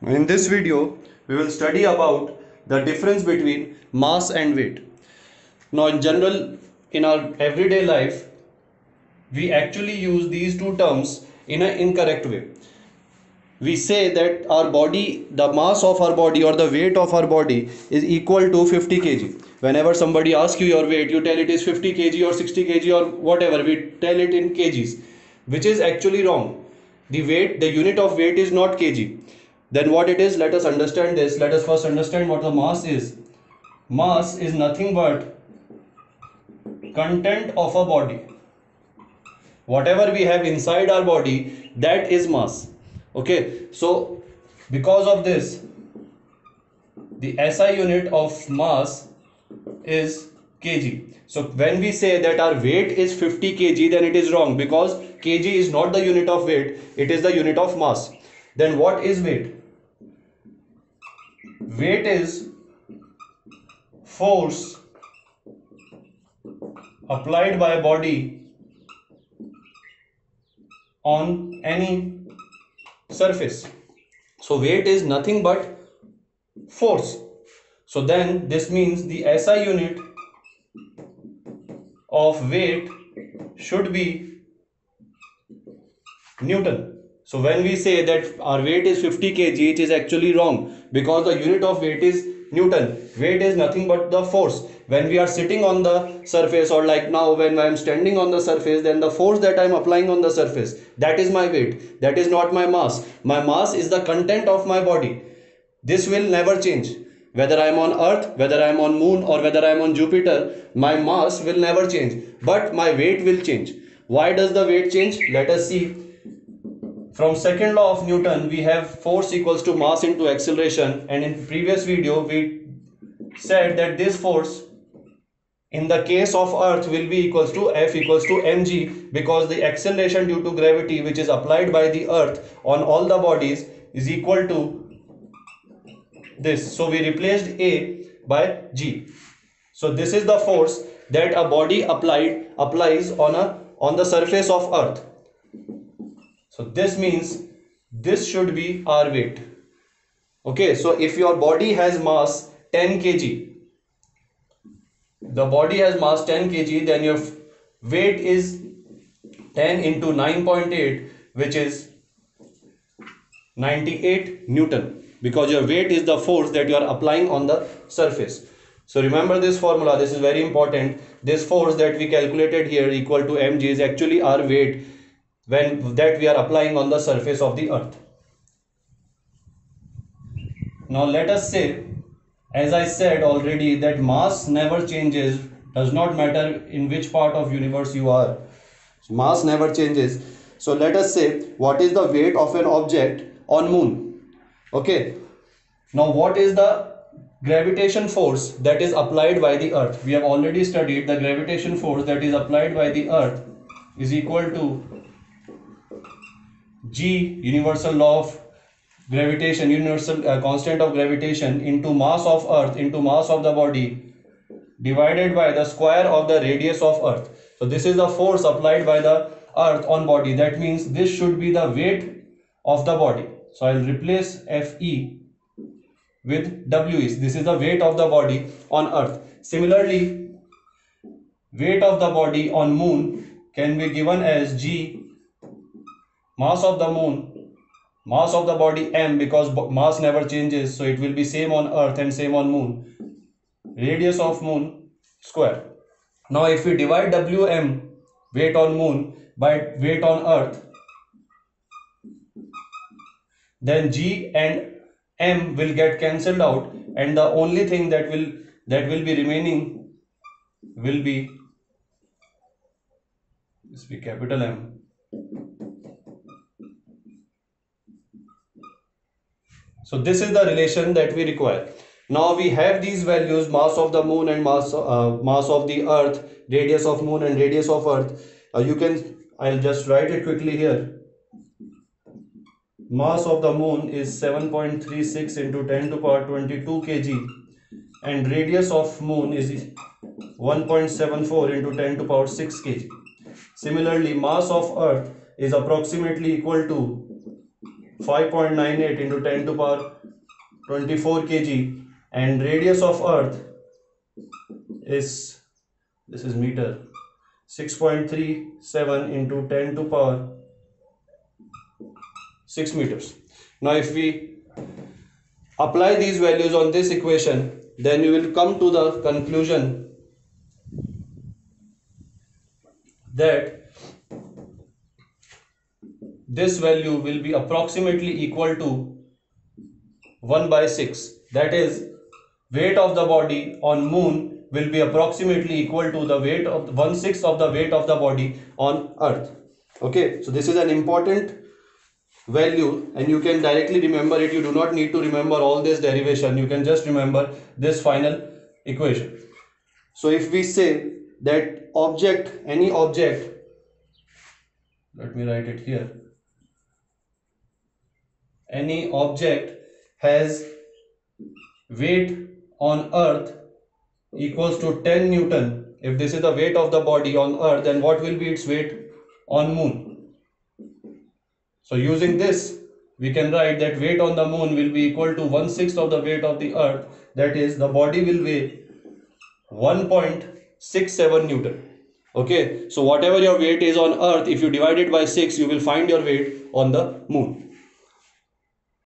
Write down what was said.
In this video, we will study about the difference between mass and weight. Now, in general, in our everyday life, we actually use these two terms in an incorrect way. We say that our body, the mass of our body or the weight of our body is equal to 50 kg. Whenever somebody asks you your weight, you tell it is 50 kg or 60 kg or whatever, we tell it in kgs, which is actually wrong. The weight, the unit of weight is not kg. Then what it is, let us understand this. Let us first understand what the mass is. Mass is nothing but content of a body. Whatever we have inside our body, that is mass. Okay, so because of this, the SI unit of mass is kg. So when we say that our weight is 50 kg, then it is wrong, because kg is not the unit of weight, it is the unit of mass. Then what is weight? Weight is force applied by body on any surface. So weight is nothing but force. So then this means the SI unit of weight should be Newton. So when we say that our weight is 50 kg, it is actually wrong, because the unit of weight is Newton. Weight is nothing but the force. When we are sitting on the surface, or like now when I am standing on the surface, then the force that I am applying on the surface, that is my weight. That is not my mass. My mass is the content of my body. This will never change. Whether I am on Earth, whether I am on Moon, or whether I am on Jupiter, my mass will never change. But my weight will change. Why does the weight change? Let us see. From second law of Newton, we have force equals to mass into acceleration, and in previous video we said that this force in the case of Earth will be equals to F equals to mg, because the acceleration due to gravity which is applied by the Earth on all the bodies is equal to this. So we replaced A by G. So this is the force that a body applies on the surface of Earth. So this means this should be our weight. Okay, so if your body has mass 10 kg, the body has mass 10 kg, then your weight is 10 into 9.8, which is 98 Newton, because your weight is the force that you are applying on the surface. So remember this formula, this is very important. This force that we calculated here equal to mg is actually our weight when that we are applying on the surface of the Earth. Now let us say, as I said already, that mass never changes, does not matter in which part of universe you are. So mass never changes. So let us say, what is the weight of an object on Moon? Okay. Now what is the gravitation force that is applied by the Earth? We have already studied the gravitation force that is applied by the Earth is equal to G, universal law of gravitation, universal constant of gravitation, into mass of Earth into mass of the body, divided by the square of the radius of Earth. So this is the force applied by the Earth on body. That means this should be the weight of the body. So I will replace Fe with We. This is the weight of the body on Earth. Similarly, weight of the body on Moon can be given as G, mass of the Moon, mass of the body m, because mass never changes, so it will be same on Earth and same on Moon, radius of Moon square. Now if we divide Wm, weight on Moon, by weight on Earth, then G and m will get cancelled out, and the only thing that will be remaining will be capital M. So this is the relation that we require. Now we have these values, mass of the Moon and mass of the Earth, radius of Moon and radius of Earth. I'll just write it quickly here. Mass of the Moon is 7.36 into 10 to power 22 kg, and radius of Moon is 1.74 into 10 to power 6 kg. Similarly, mass of Earth is approximately equal to 5.98 into 10 to power 24 kg, and radius of earth is, this is meter, 6.37 into 10 to power 6 meters. Now if we apply these values on this equation, then you will come to the conclusion that this value will be approximately equal to 1 by 6. That is, weight of the body on moon will be approximately equal to the weight of 1/6 of the weight of the body on earth. Okay, so this is an important value and you can directly remember it. You do not need to remember all this derivation, you can just remember this final equation. So if we say that object, any object, let me write it here, any object has weight on earth equals to 10 Newton. If this is the weight of the body on earth, then what will be its weight on moon? So using this, we can write that weight on the moon will be equal to 1/6 of the weight of the earth. That is, the body will weigh 1.67 Newton. Okay, so whatever your weight is on earth, if you divide it by 6, you will find your weight on the moon.